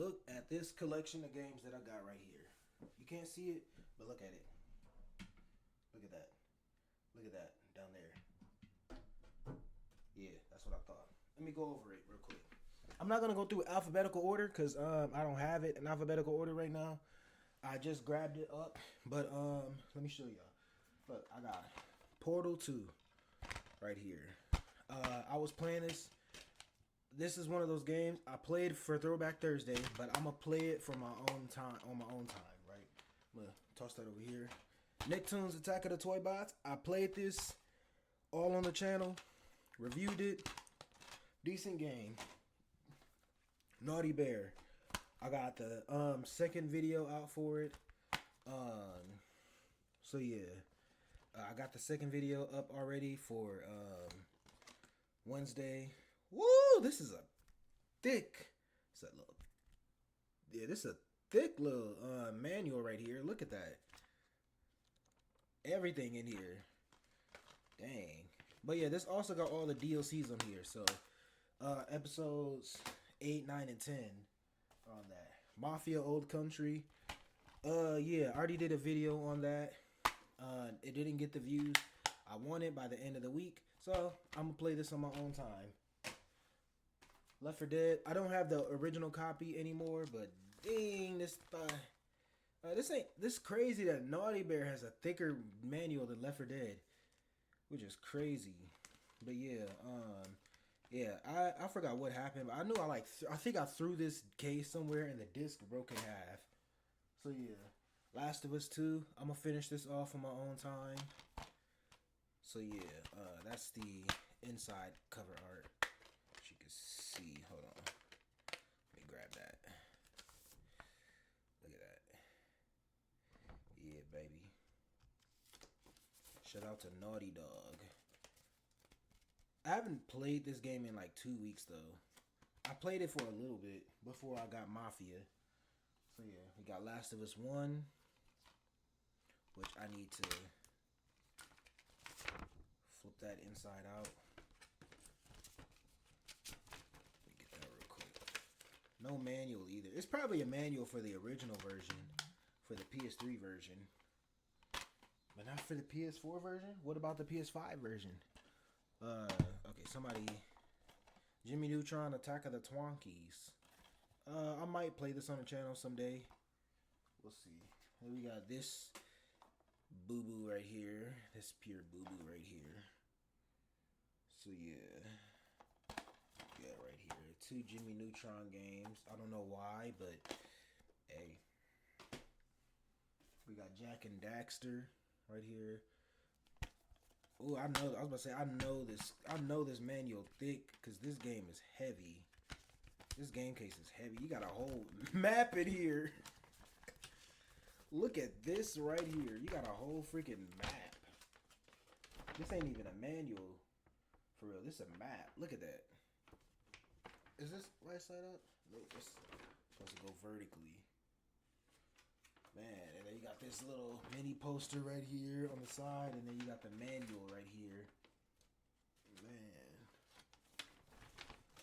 Look at this collection of games that I got right here. You can't see it, but look at it. Look at that. Look at that down there. Yeah, that's what I thought. Let me go over it real quick. I'm not gonna go through alphabetical order because I don't have it in alphabetical order right now. I just grabbed it up, but let me show y'all. Look, I got Portal 2 right here. I was playing this. This is one of those games I played for Throwback Thursday, but I'm gonna play it for my own time on my own time, right? I'm gonna toss that over here. Nicktoons Attack of the Toy Bots. I played this all on the channel, reviewed it. Decent game. Naughty Bear. I got the second video out for it. So yeah, I got the second video up already for Wednesday. Woo! This is a thick. It's a little. Yeah, this is a thick little manual right here. Look at that. Everything in here. Dang. But yeah, this also got all the DLCs on here. So episodes 8, 9, and 10 are on that. Mafia Old Country. Yeah, I already did a video on that. It didn't get the views I wanted by the end of the week. So I'm gonna play this on my own time. Left 4 Dead. I don't have the original copy anymore, but dang, this crazy that Naughty Bear has a thicker manual than Left 4 Dead, which is crazy. But yeah, I forgot what happened. But I knew I think I threw this case somewhere and the disc broke in half. So yeah, Last of Us 2. I'm gonna finish this off on my own time. So yeah, that's the inside cover art. As you can see, hold on. Let me grab that. Look at that. Yeah, baby. Shout out to Naughty Dog. I haven't played this game in like 2 weeks though. I played it for a little bit before I got Mafia. So yeah, we got Last of Us 1, which I need to flip that inside out. Let me get that real quick. No manual either. It's probably a manual for the original version, for the PS3 version, but not for the PS4 version. What about the PS5 version? Okay, somebody. Jimmy Neutron Attack of the Twonkies. I might play this on the channel someday. We'll see. Then we got this boo boo right here. This pure boo boo right here. So yeah. Yeah, right here. 2 Jimmy Neutron games. I don't know why, but hey. We got Jak and Daxter right here. Oh, I was about to say, I know this manual thick because this game is heavy. This game case is heavy. You got a whole map in here. Look at this right here. You got a whole freaking map. This ain't even a manual. For real, this is a map. Look at that. Is this right side up? No, it's supposed to go vertically. Man, and then you got this little mini poster right here on the side, and then you got the manual right here. Man.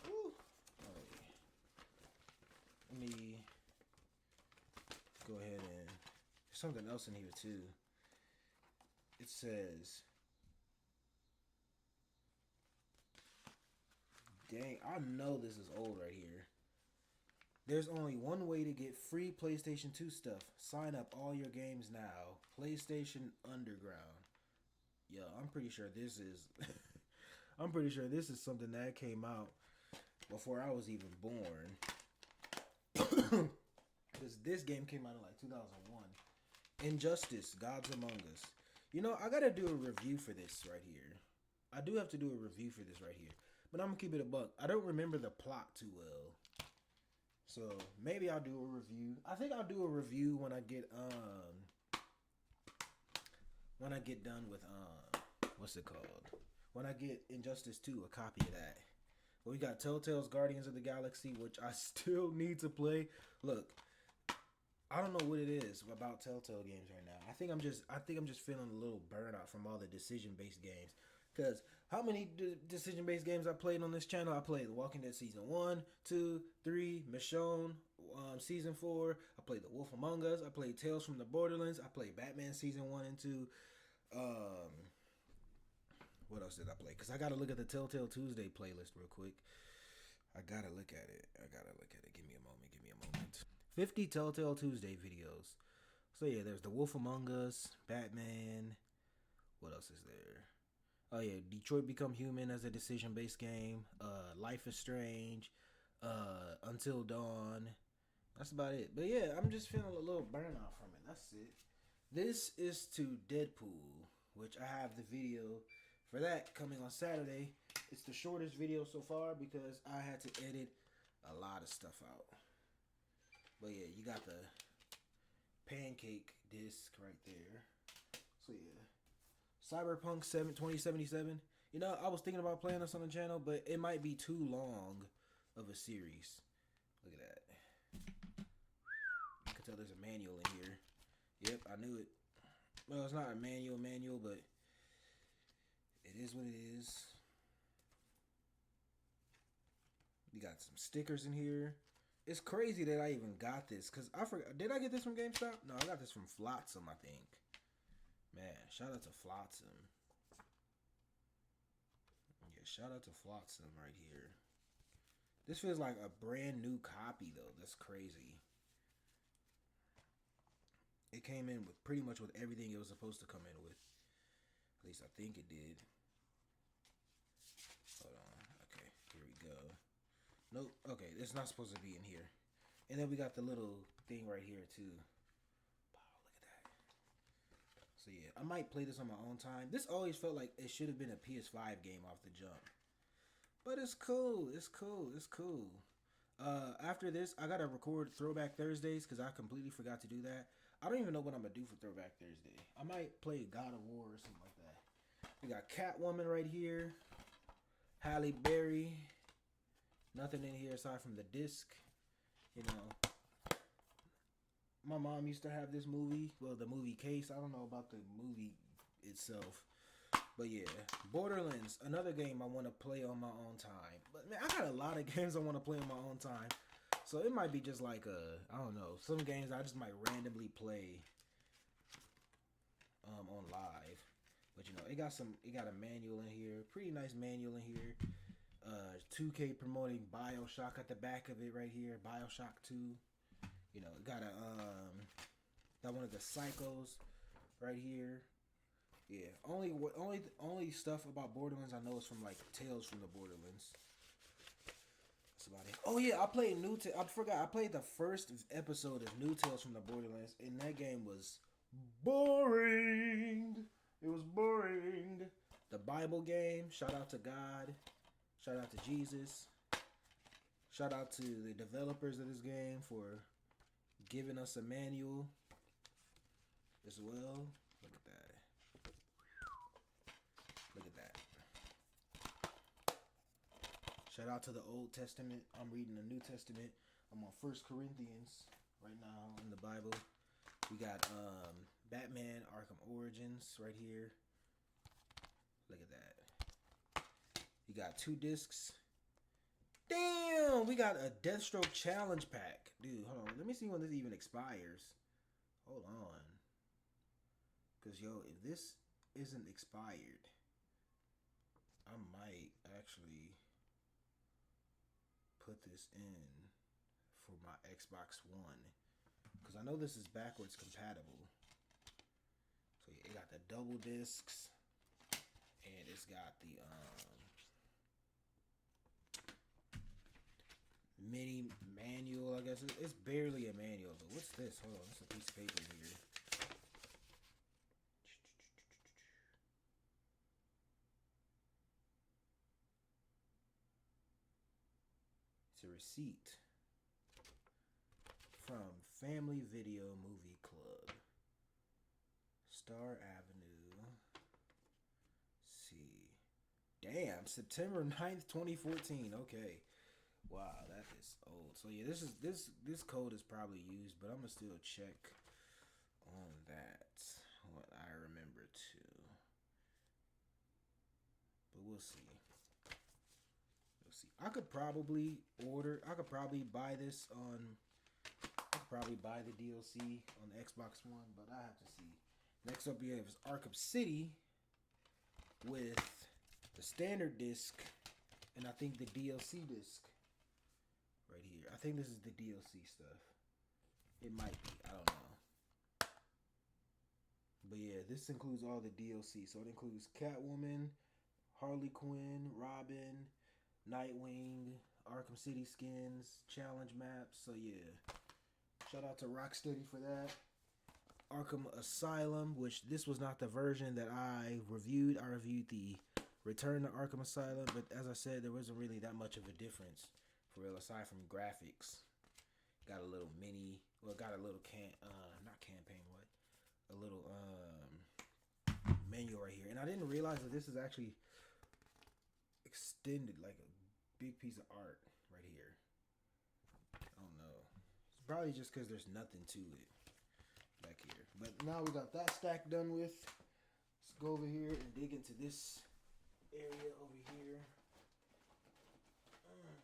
Woo. Right. Let me go ahead and... There's something else in here, too. It says... Dang, I know this is old right here. There's only one way to get free PlayStation 2 stuff. Sign up all your games now. PlayStation Underground. Yo, I'm pretty sure this is... I'm pretty sure this is something that came out before I was even born. Because this game came out in like 2001. Injustice, Gods Among Us. You know, I gotta do a review for this right here. I do have to do a review for this right here. But I'm gonna keep it a buck. I don't remember the plot too well. So maybe I'll do a review. I think I'll do a review when I get done with what's it called? When I get Injustice 2, a copy of that. But we got Telltale's Guardians of the Galaxy, which I still need to play. Look, I don't know what it is about Telltale games right now. I think I'm just feeling a little burnout from all the decision-based games. Because how many decision-based games I played on this channel? I played The Walking Dead Season 1, 2, 3, Michonne, Season 4. I played The Wolf Among Us. I played Tales from the Borderlands. I played Batman Season 1 and 2. What else did I play? Because I got to look at the Telltale Tuesday playlist real quick. I got to look at it. Give me a moment. 50 Telltale Tuesday videos. So yeah, there's The Wolf Among Us, Batman. What else is there? Oh yeah, Detroit Become Human as a decision-based game. Life is Strange. Until Dawn. That's about it. But yeah, I'm just feeling a little burnout from it. That's it. This is to Deadpool, which I have the video for that coming on Saturday. It's the shortest video so far because I had to edit a lot of stuff out. But yeah, you got the pancake disc right there. So yeah. Cyberpunk 2077. You know, I was thinking about playing this on the channel, but it might be too long of a series. Look at that. You can tell there's a manual in here. Yep, I knew it. Well, it's not a manual, but it is what it is. You got some stickers in here. It's crazy that I even got this, because I forgot. Did I get this from GameStop? No, I got this from Flotsam, I think. Man, shout out to Flotsam. Yeah, shout out to Flotsam right here. This feels like a brand new copy, though. That's crazy. It came in with pretty much with everything it was supposed to come in with. At least I think it did. Hold on. Okay, here we go. Nope. Okay, it's not supposed to be in here. And then we got the little thing right here, too. Wow, look at that. So, yeah, I might play this on my own time. This always felt like it should have been a PS5 game off the jump. But it's cool. It's cool. It's cool. After this, I got to record Throwback Thursdays because I completely forgot to do that. I don't even know what I'm going to do for Throwback Thursday. I might play God of War or something like that. We got Catwoman right here. Halle Berry. Nothing in here aside from the disc. You know. My mom used to have this movie. Well, the movie case. I don't know about the movie itself. But yeah. Borderlands. Another game I want to play on my own time. But man, I got a lot of games I want to play on my own time. So it might be just like I don't know, some games I just might randomly play on live. But you know, it got a manual in here, pretty nice manual in here. 2K promoting BioShock at the back of it right here, BioShock 2. You know, it got got one of the Psychos right here. Yeah, only stuff about Borderlands I know is from like Tales from the Borderlands. About it. Oh yeah, I played I forgot. I played the first episode of New Tales from the Borderlands, and that game was boring. It was boring. The Bible game. Shout out to God. Shout out to Jesus. Shout out to the developers of this game for giving us a manual as well. Look at that. Look at that. Shout out to the Old Testament. I'm reading the New Testament. I'm on 1 Corinthians right now in the Bible. We got Batman Arkham Origins right here. Look at that. You got 2 discs. Damn! We got a Deathstroke Challenge Pack. Dude, hold on. Let me see when this even expires. Hold on. Because, yo, if this isn't expired, I might actually put this in for my Xbox One, because I know this is backwards compatible. So yeah, it got the double discs, and it's got the mini manual. I guess it's barely a manual, but what's this? Hold on, there's a piece of paper here. It's a receipt from Family Video Movie Club, Star Avenue. See, damn, September 9th, 2014. Okay, wow, that is old. So yeah, this code is probably used, but I'm gonna still check on that. What I remember too, but we'll see. I could probably buy this on probably buy the DLC on the Xbox One, but I have to see. Next up, we have Arkham City with the standard disc, and I think the DLC disc right here. I think this is the DLC stuff. It might be. I don't know. But yeah, this includes all the DLC. So it includes Catwoman, Harley Quinn, Robin, Nightwing, Arkham City skins, challenge maps. So yeah, shout out to Rocksteady for that. Arkham Asylum, which this was not the version that I reviewed. I reviewed the Return to Arkham Asylum, but as I said, there wasn't really that much of a difference for real, aside from graphics. Got a little mini, well, got a little not campaign, what? A little menu right here. And I didn't realize that this is actually extended, like a big piece of art right here. I don't know. It's probably just because there's nothing to it back here. But now we got that stack done with. Let's go over here and dig into this area over here. Right here. Alright.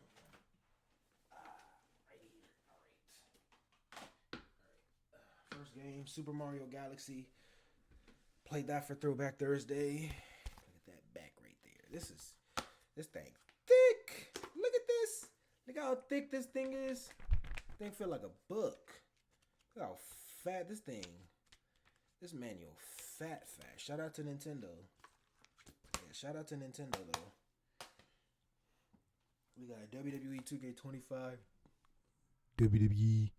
First game, Super Mario Galaxy. Played that for Throwback Thursday. Look at that back right there. This thing thick. Look at this. Look how thick this thing is. Thing feel like a book. Look how fat this thing. This manual fat. Shout out to Nintendo. Yeah, shout out to Nintendo though. We got WWE 2K25. WWE.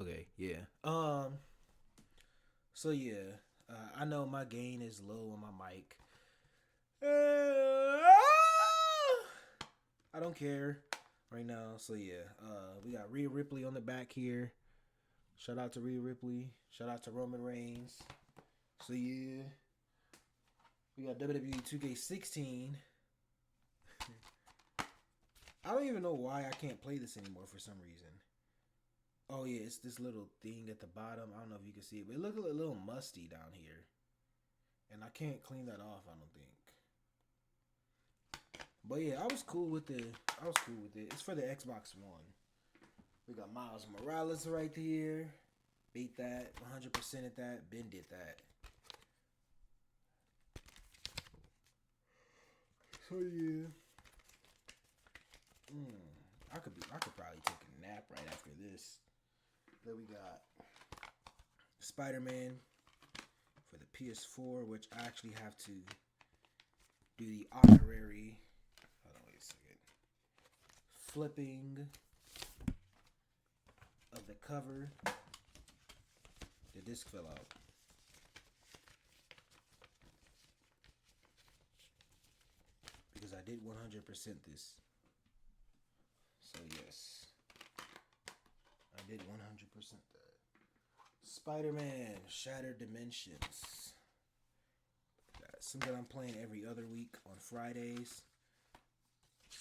Okay, yeah. So yeah, I know my gain is low on my mic. I don't care right now. So yeah, we got Rhea Ripley on the back here. Shout out to Rhea Ripley. Shout out to Roman Reigns. So yeah, we got WWE 2K16. I don't even know why I can't play this anymore for some reason. Oh yeah, it's this little thing at the bottom. I don't know if you can see it, but it looks a little musty down here. And I can't clean that off, I don't think. But yeah, I was cool with it. It's for the Xbox One. We got Miles Morales right here. Beat that. 100% at that. Ben did that. So yeah. I could probably take a nap right after this. Then we got Spider-Man for the PS4, which I actually have to do the honorary. Hold on, wait a second. Flipping of the cover. The disc fell out. Because I did 100% this. So yes, I did 100% that. Spider-Man Shattered Dimensions. That's something I'm playing every other week on Fridays.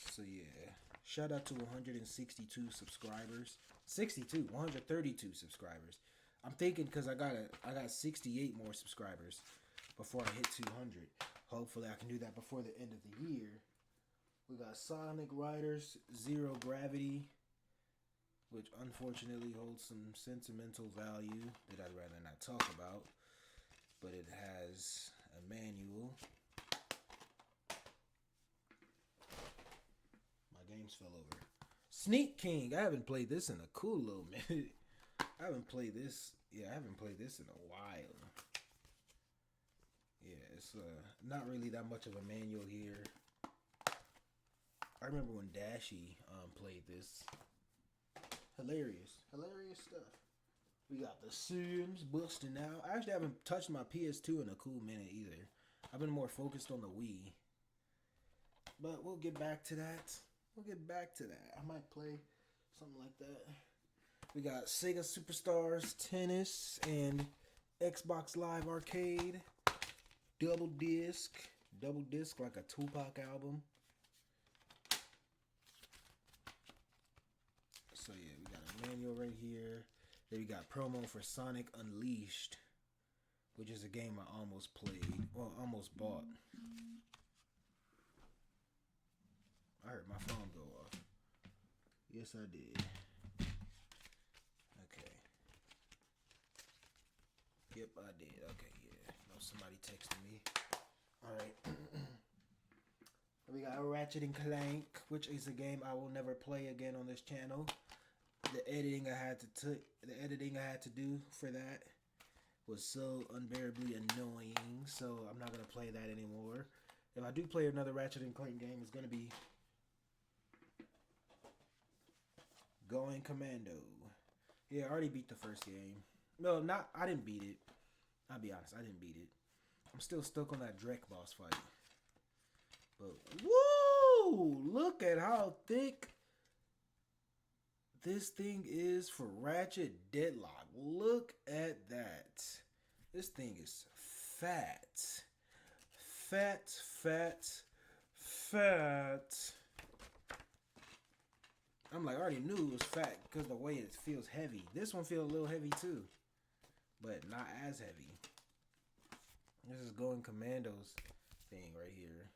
So yeah, shout out to 162 subscribers. 132 subscribers. I'm thinking because I got 68 more subscribers before I hit 200. Hopefully I can do that before the end of the year. We got Sonic Riders Zero Gravity, which unfortunately holds some sentimental value that I'd rather not talk about. But it has a manual. My games fell over. Sneak King. I haven't played this in a cool little minute. I haven't played this in a while. Yeah, it's not really that much of a manual here. I remember when Dashie played this. Hilarious stuff. We got the Sims busting out. I actually haven't touched my PS2 in a cool minute either. I've been more focused on the Wii. But we'll get back to that. I might play something like that. We got Sega Superstars Tennis and Xbox Live Arcade. Double disc like a Tupac album. So yeah, we got a manual right here. Then we got promo for Sonic Unleashed, which is a game I almost played. Well, almost bought. I heard my phone go off. Yes, I did. Okay. Yep, I did. Okay, yeah. No, somebody texted me. All right. We got Ratchet and Clank, which is a game I will never play again on this channel. The editing I had to do for that was so unbearably annoying. So I'm not gonna play that anymore. If I do play another Ratchet and Clank game, it's gonna be Going Commando. Yeah, I already beat the first game. No, not. I didn't beat it. I'll be honest, I didn't beat it. I'm still stuck on that Drek boss fight. But woo! Look at how thick this thing is for Ratchet Deadlock. Look at that. This thing is fat. Fat, fat, fat. I'm like, I already knew it was fat because the way it feels heavy. This one feels a little heavy too, but not as heavy. This is Going Commandos thing right here.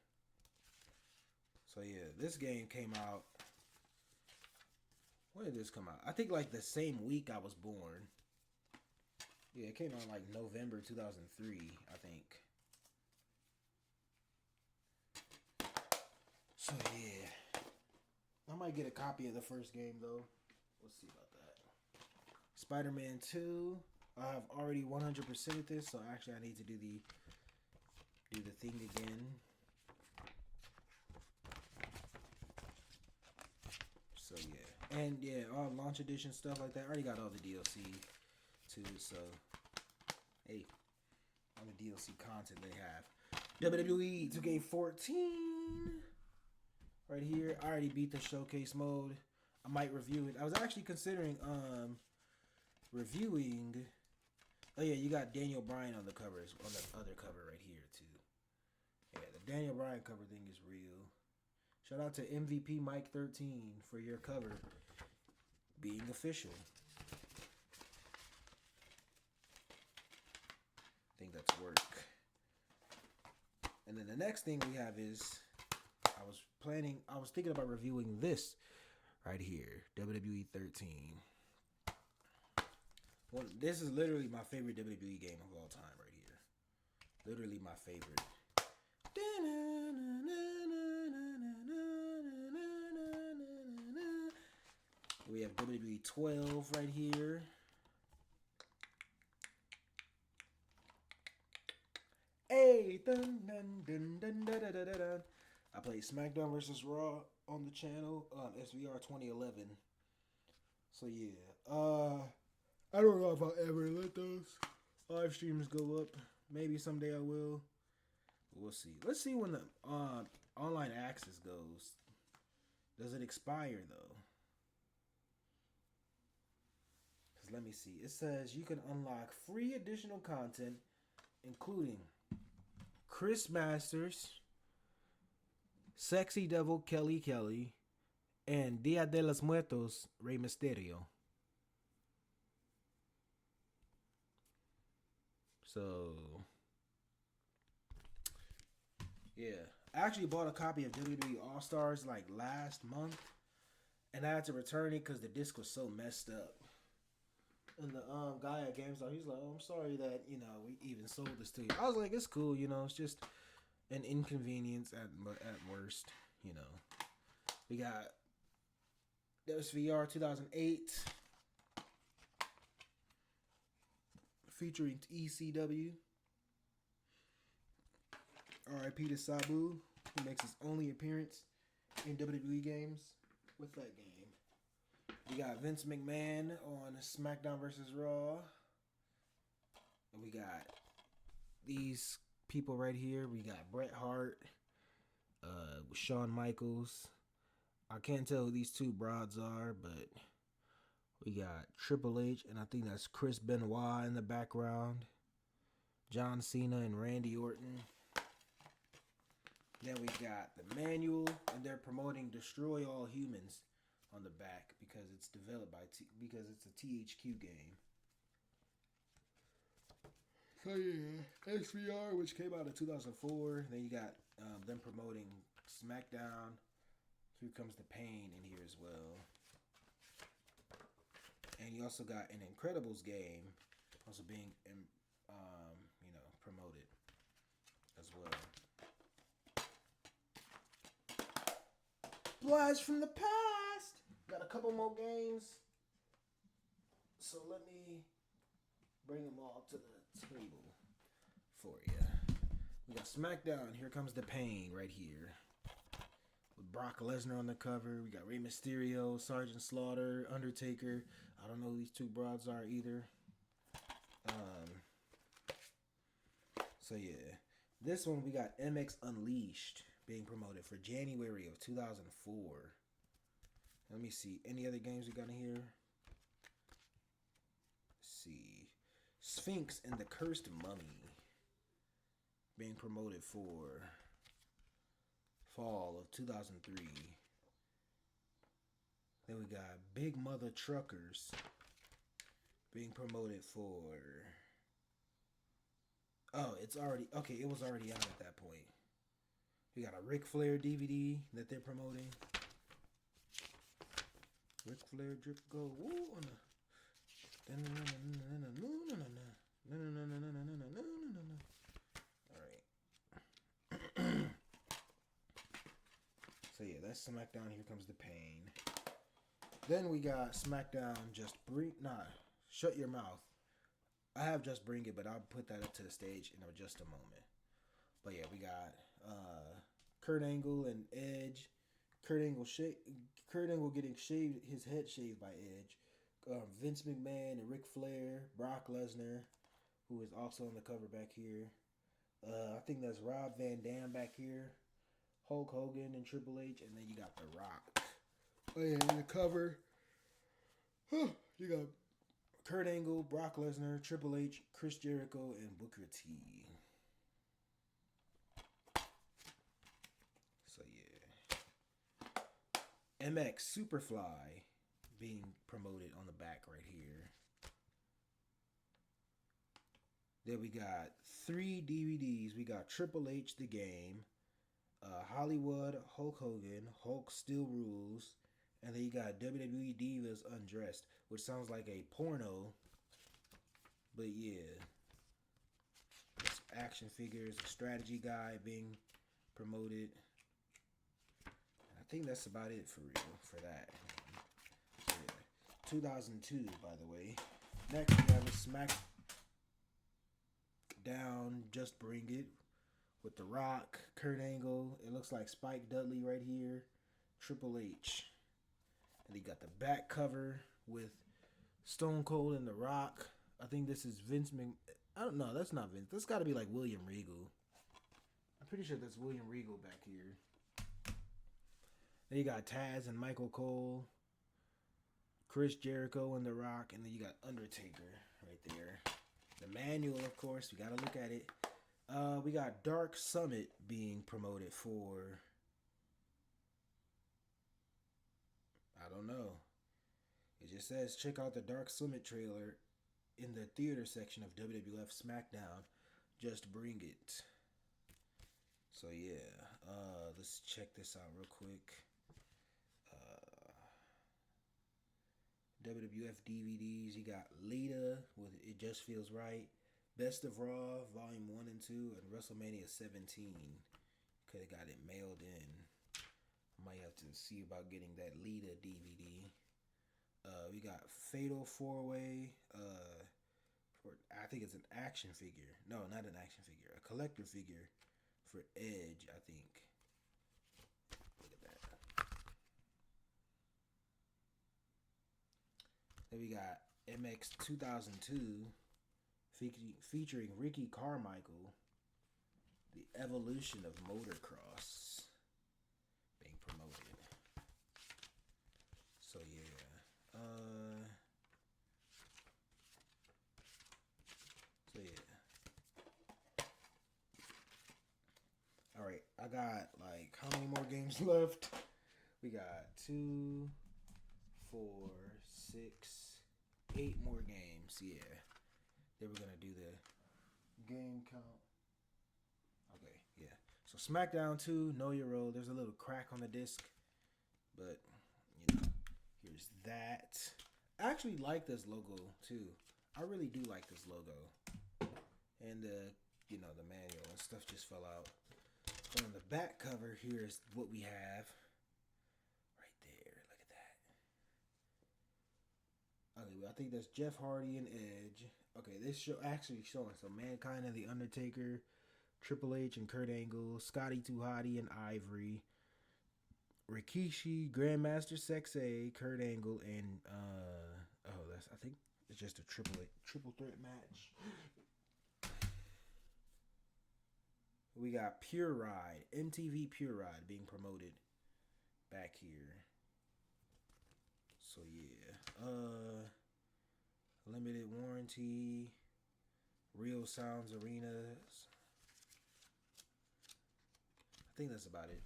So yeah, this game came out. When did this come out? I think like the same week I was born. Yeah, it came out like November 2003, I think. So yeah, I might get a copy of the first game though. We'll see about that. Spider-Man 2. I have already 100%ed this, so actually I need to do the thing again. So yeah, and yeah, all launch edition stuff like that. I already got all the DLC too. So hey, all the DLC content they have. WWE 2K14 right here. I already beat the showcase mode. I might review it. I was actually considering reviewing. Oh yeah, you got Daniel Bryan on the covers, on the other cover right here too. Yeah, the Daniel Bryan cover thing is real. Shout out to MVP Mike 13 for your cover being official. I think that's work. And then the next thing we have is I was thinking about reviewing this right here, WWE 13. Well, this is literally my favorite WWE game of all time right here. Literally my favorite. We have WWE 12 right here. Hey, dun, dun, dun, dun, dun, dun, dun, dun. I played SmackDown vs. Raw on the channel, SVR 2011. So yeah, I don't know if I'll ever let those live streams go up. Maybe someday I will. We'll see. Let's see when the online access goes. Does it expire though? Because let me see. It says you can unlock free additional content, including Chris Masters, Sexy Devil Kelly Kelly, and Dia de los Muertos Rey Mysterio. So, yeah. I actually bought a copy of WWE All-Stars like last month, and I had to return it because the disc was so messed up. And the guy at GameStop, he's like, "Oh, I'm sorry that we even sold this to you." I was like, "It's cool, it's just an inconvenience at worst, We got SVR 2008 featuring ECW. R.I.P. to Sabu, who makes his only appearance in WWE games with that game. We got Vince McMahon on SmackDown vs. Raw. And we got these people right here. We got Bret Hart, Shawn Michaels. I can't tell who these two broads are, but we got Triple H, and I think that's Chris Benoit in the background. John Cena and Randy Orton. Then we got the manual, and they're promoting Destroy All Humans on the back because it's developed by because it's a THQ game. So yeah, SVR, which came out in 2004. Then you got them promoting SmackDown. Here Comes the Pain in here as well. also got an Incredibles game, also being promoted as well. Blast from the past. Got a couple more games, so let me bring them all to the table for you. We got SmackDown. Here comes the pain right here. With Brock Lesnar on the cover. We got Rey Mysterio, Sergeant Slaughter, Undertaker. I don't know who these two broads are either. So yeah. This one we got MX Unleashed being promoted for January of 2004. Let me see. Any other games we got in here? Let's see. Sphinx and the Cursed Mummy being promoted for fall of 2003. Then we got Big Mother Truckers being promoted for... Oh, it's already... Okay, it was already out at that point. We got a Ric Flair DVD that they're promoting. Ric Flair drip go. Woo on the... Alright. So yeah, that's SmackDown. Here comes the pain. Then we got SmackDown. Shut your mouth. I have Just Bring It, but I'll put that up to the stage in just a moment. But yeah, we got Kurt Angle and Edge. Kurt Angle getting his head shaved by Edge. Vince McMahon and Ric Flair. Brock Lesnar, who is also on the cover back here. I think that's Rob Van Dam back here. Hulk Hogan and Triple H, and then you got The Rock. Oh yeah, in the cover, you got Kurt Angle, Brock Lesnar, Triple H, Chris Jericho, and Booker T. So yeah, MX Superfly being promoted on the back right here. Then we got 3 DVDs. We got Triple H The Game, Hollywood, Hulk Hogan, Hulk Still Rules, and then you got WWE Divas Undressed, which sounds like a porno, but yeah. It's action figures, a strategy guide being promoted. I think that's about it for real for that. So yeah. 2002, by the way. Next we have a SmackDown Just Bring It with The Rock, Kurt Angle. It looks like Spike Dudley right here. Triple H. And he got the back cover with Stone Cold and The Rock. I think this is Vince I don't know. That's not Vince. That's got to be like William Regal. I'm pretty sure that's William Regal back here. Then you got Taz and Michael Cole. Chris Jericho and The Rock. And then you got Undertaker right there. The manual, of course. We got to look at it. We got Dark Summit being promoted for... I don't know. It just says, check out the Dark Summit trailer in the theater section of WWF SmackDown. Just Bring It. So yeah, let's check this out real quick. WWF DVDs. You got Lita with It Just Feels Right. Best of Raw, Volume 1 and 2, and WrestleMania 17. Could have got it mailed in. Might have to see about getting that Lita DVD. We got Fatal 4-Way. I think it's an action figure. No, not an action figure. A collector figure for Edge, I think. Look at that. Then we got MX 2002 featuring Ricky Carmichael. The Evolution of Motocross being promoted. So yeah. Alright, I got like how many more games left? We got 2, 4, 6, 8 more games. Yeah. Then we're gonna do the game count. Okay, yeah. So SmackDown 2, Know Your Role. There's a little crack on the disc, but you know, here's that. actually like this logo too. I really do like this logo. And the manual and stuff just fell out. On the back cover, here's what we have. Right there. Look at that. Okay, well, I think that's Jeff Hardy and Edge. Okay, this show actually showing some Mankind and The Undertaker, Triple H and Kurt Angle, Scotty 2 Hotty and Ivory, Rikishi, Grandmaster Sexay, Kurt Angle, and I think it's just a triple threat match. We got Pure Ride, MTV Pure Ride being promoted back here. So yeah, limited warranty, Real Sounds Arenas. I think that's about it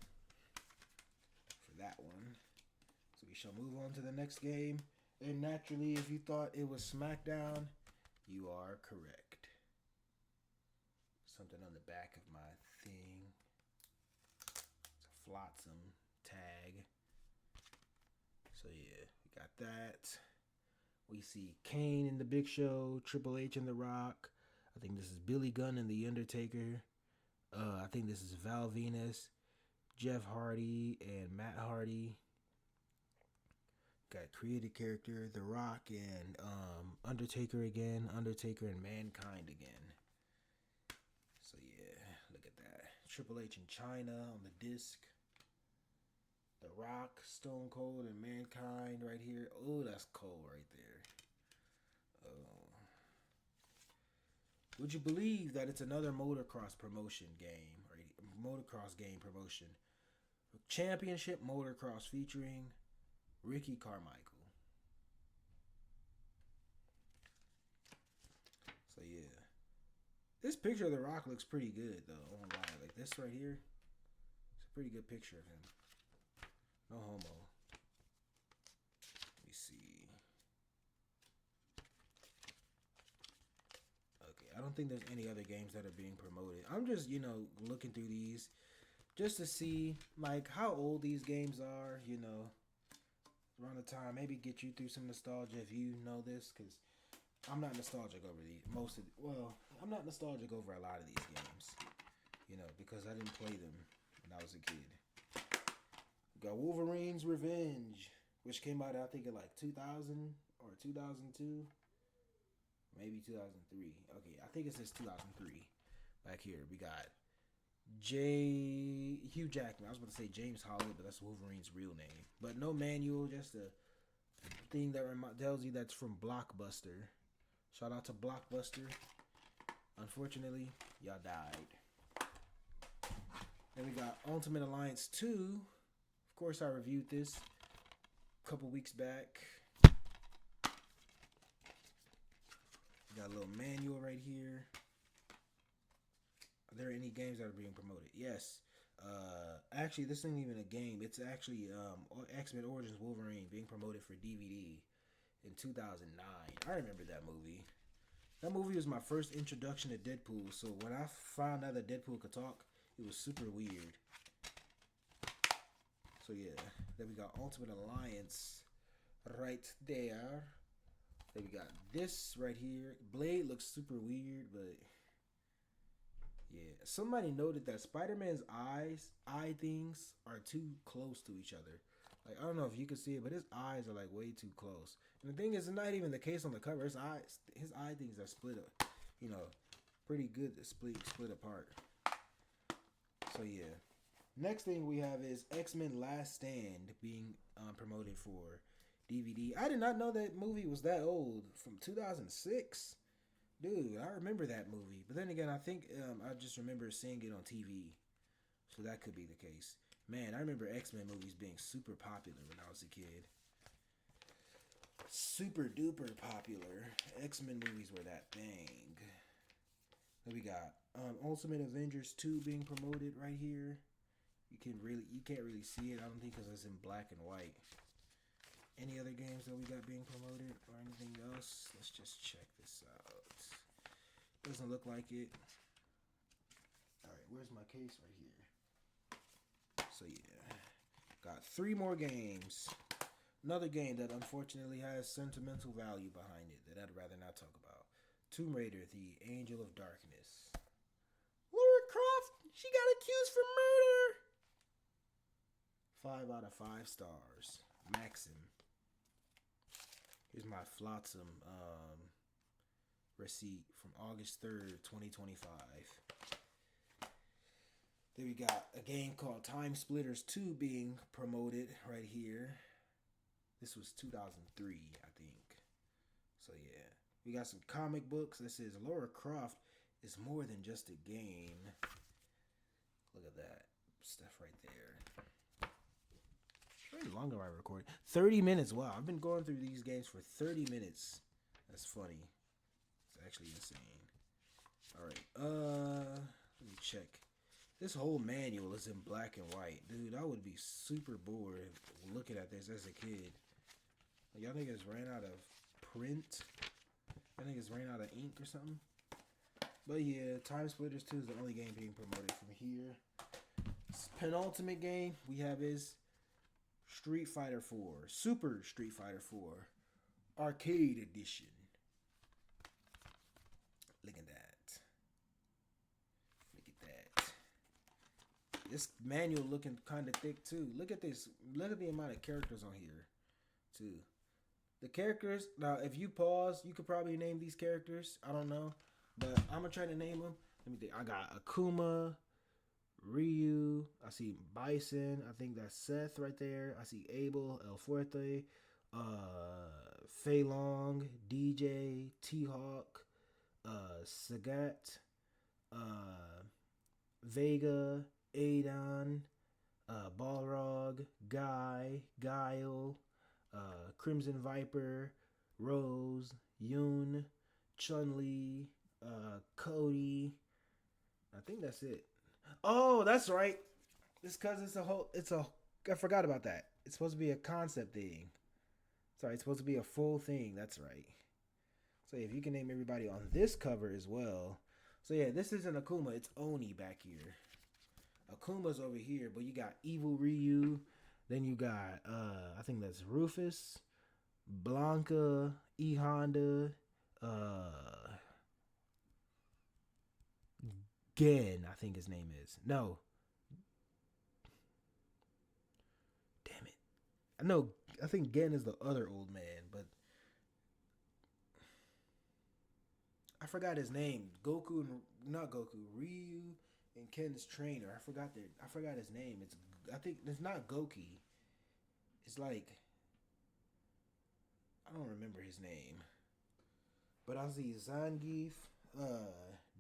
for that one. So we shall move on to the next game. And naturally, if you thought it was SmackDown, you are correct. Something on the back of my thing. It's a Flotsam tag. So yeah, we got that. We see Kane in the Big Show, Triple H and The Rock. I think this is Billy Gunn and The Undertaker. I think this is Val Venus, Jeff Hardy, and Matt Hardy. Got created character, The Rock and Undertaker again, Undertaker and Mankind again. So yeah, look at that. Triple H in China on the disc. The Rock, Stone Cold, and Mankind right here. Oh, that's cold right there. Oh. Would you believe that it's another motocross promotion game? Right? Motocross game promotion. Championship Motocross featuring Ricky Carmichael. So yeah. This picture of The Rock looks pretty good though. I won't lie. Like this right here. It's a pretty good picture of him. No homo. Let me see. Okay, I don't think there's any other games that are being promoted. I'm just, looking through these just to see like how old these games are, around the time, maybe get you through some nostalgia if you know this, because I'm not nostalgic over these. I'm not nostalgic over a lot of these games, because I didn't play them when I was a kid. We got Wolverine's Revenge, which came out, I think, in like 2000 or 2002, maybe 2003. Okay, I think it says 2003 back here. We got Hugh Jackman. I was about to say James Holland, but that's Wolverine's real name. But no manual, just a thing that tells you that's from Blockbuster. Shout out to Blockbuster. Unfortunately, y'all died. Then we got Ultimate Alliance 2. Of course, I reviewed this a couple weeks back. We got a little manual right here. Are there any games that are being promoted? Yes. Actually, this isn't even a game. It's actually X-Men Origins Wolverine being promoted for DVD in 2009. I remember that movie. That movie was my first introduction to Deadpool. So when I found out that Deadpool could talk, it was super weird. So yeah. Then we got Ultimate Alliance right there. Then we got this right here. Blade looks super weird, but yeah. Somebody noted that Spider-Man's eye things are too close to each other. Like, I don't know if you can see it, but his eyes are like way too close. And the thing is, it's not even the case on the cover. His eye things are split up, pretty good to split apart. So yeah. Next thing we have is X-Men Last Stand being promoted for DVD. I did not know that movie was that old, from 2006. Dude, I remember that movie. But then again, I think I just remember seeing it on TV. So that could be the case. Man, I remember X-Men movies being super popular when I was a kid. Super duper popular. X-Men movies were that thing. Then we got Ultimate Avengers 2 being promoted right here. You can't really see it, I don't think, because it's in black and white. Any other games that we got being promoted or anything else? Let's just check this out. Doesn't look like it. Alright, where's my case right here? So yeah. Got 3 more games. Another game that unfortunately has sentimental value behind it that I'd rather not talk about. Tomb Raider: The Angel of Darkness. Lara Croft, she got accused for murder. 5 out of 5 stars. Maxim. Here's my Flotsam receipt from August 3rd, 2025. Then we got a game called Time Splitters 2 being promoted right here. This was 2003, I think. So yeah. We got some comic books that says Lara Croft is more than just a game. Look at that stuff right there. Very long ago I recorded. 30 minutes. Wow, I've been going through these games for 30 minutes. That's funny. It's actually insane. Alright, let me check. This whole manual is in black and white. Dude, I would be super bored looking at this as a kid. Y'all niggas ran out of print. Y'all niggas ran out of ink or something. But yeah, Time Splitters 2 is the only game being promoted from here. Penultimate game we have is Street Fighter 4. Super Street Fighter 4. Arcade Edition. Look at that. Look at that. This manual looking kind of thick too. Look at this. Look at the amount of characters on here too. The characters, now if you pause, you could probably name these characters. I don't know. But I'm going to try to name them. Let me think. I got Akuma, Ryu. I see Bison. I think that's Seth right there. I see Abel, El Fuerte, Fei Long, DJ, T-Hawk, Sagat, Vega, Adon, Balrog, Guy, Guile, Crimson Viper, Rose, Yoon, Chun-Li, Cody. I think that's it. Oh, that's right. It's because I forgot about that. It's supposed to be a concept thing. Sorry, it's supposed to be a full thing. That's right. So if you can name everybody on this cover as well. So yeah, this isn't Akuma. It's Oni back here. Akuma's over here, but you got Evil Ryu. Then you got, I think that's Rufus, Blanca, E Honda, Gen, I think his name is. No. Damn it. I think Gen is the other old man, but I forgot his name. Ryu and Ken's trainer. I forgot his name. I think it's not Goki. It's like, I don't remember his name. But I see Zangief,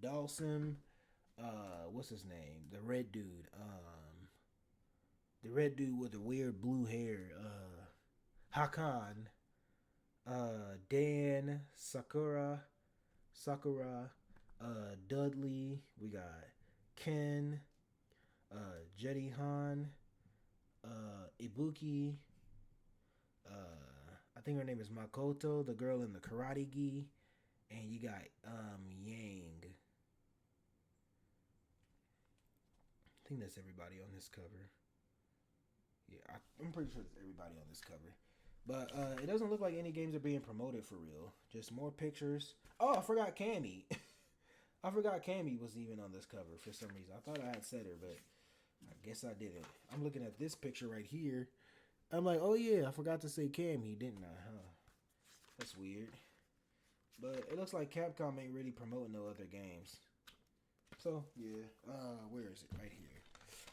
Dawson, what's his name? The red dude. The red dude with the weird blue hair. Hakan. Dan, Sakura, Dudley. We got Ken, Jetty Han, Ibuki. I think her name is Makoto, the girl in the karate gi. And you got Yang. I think that's everybody on this cover. Yeah, I'm pretty sure it's everybody on this cover. But it doesn't look like any games are being promoted for real. Just more pictures. Oh, I forgot Cammy. I forgot Cammy was even on this cover for some reason. I thought I had said her, but I guess I didn't. I'm looking at this picture right here. I'm like, oh yeah, I forgot to say Cammy, didn't I? Huh? That's weird. But it looks like Capcom ain't really promoting no other games. So, yeah. Where is it? Right here.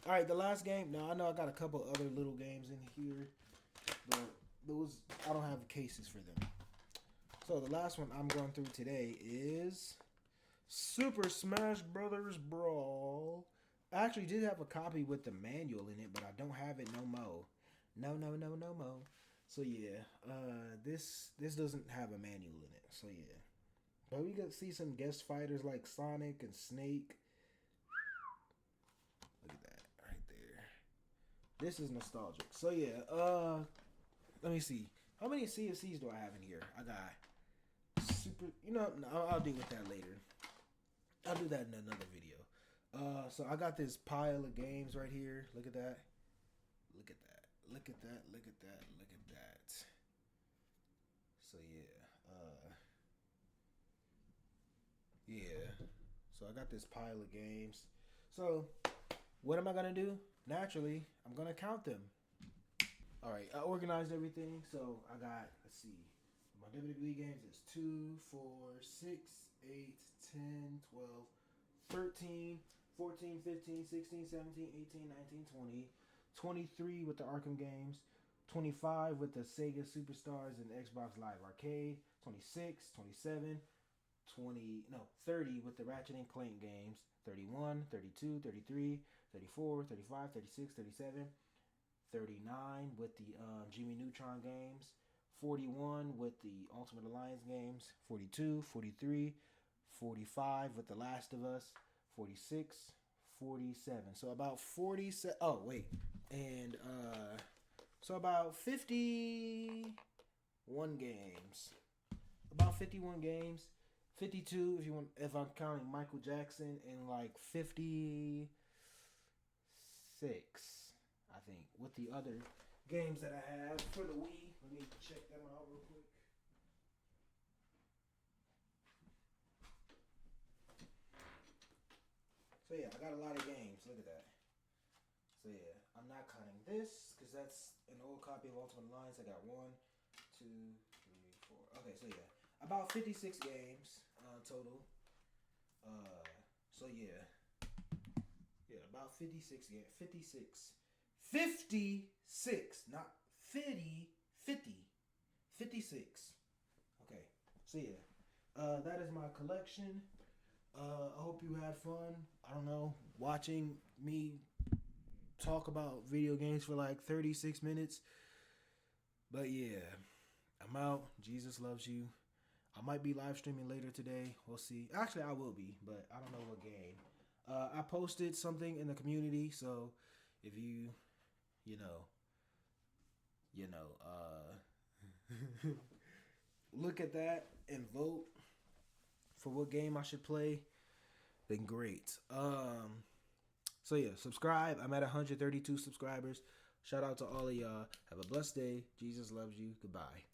Alright, the last game. Now, I know I got a couple other little games in here. But those, I don't have cases for them. So, the last one I'm going through today is Super Smash Brothers Brawl. I actually did have a copy with the manual in it, but I don't have it no more. No more. So yeah, this doesn't have a manual in it. So yeah, but we can see some guest fighters like Sonic and Snake. Look at that right there. This is nostalgic. So yeah, let me see. How many CFCs do I have in here? I got super. I'll deal with that later. I'll do that in another video. So I got this pile of games right here. Look at that. Look at that. Look at that. Look at that. Look at that. yeah. So I got this pile of games. So what am I gonna do? Naturally, I'm gonna count them. All right, I organized everything. So I got, let's see, my WWE games is 2, 4, 6, 8, 10, 12, 13, 14, 15, 16, 17, 18, 19, 20, 23 with the Arkham games, 25 with the Sega Superstars and Xbox Live Arcade, 26, 27, 20, no, 30 with the Ratchet and Clank games, 31, 32, 33, 34, 35, 36, 37, 39 with the Jimmy Neutron games, 41 with the Ultimate Alliance games, 42, 43, 45 with The Last of Us, 46, 47. So about 47. Oh, wait. And so about 51 games. About 51 games. 52 if I'm counting Michael Jackson, and like 56 I think with the other games that I have for the Wii. Let me check them out real quick. So yeah, I got a lot of games. Look at that. So yeah, I'm not counting this because that's an old copy of Ultimate Alliance. I got 1, 2, 3, 4. Okay, so yeah, about 56 games total. So yeah, about 56 games. 56, not 50, 56. Okay, so yeah, that is my collection. I hope you had fun. I don't know, watching me talk about video games for like 36 minutes. But yeah, I'm out. Jesus loves you. I might be live streaming later today. We'll see. Actually, I will be, but I don't know what game. I posted something in the community, so if you look at that and vote for what game I should play, then great. So yeah, subscribe. I'm at 132 subscribers. Shout out to all of y'all. Have a blessed day. Jesus loves you. Goodbye.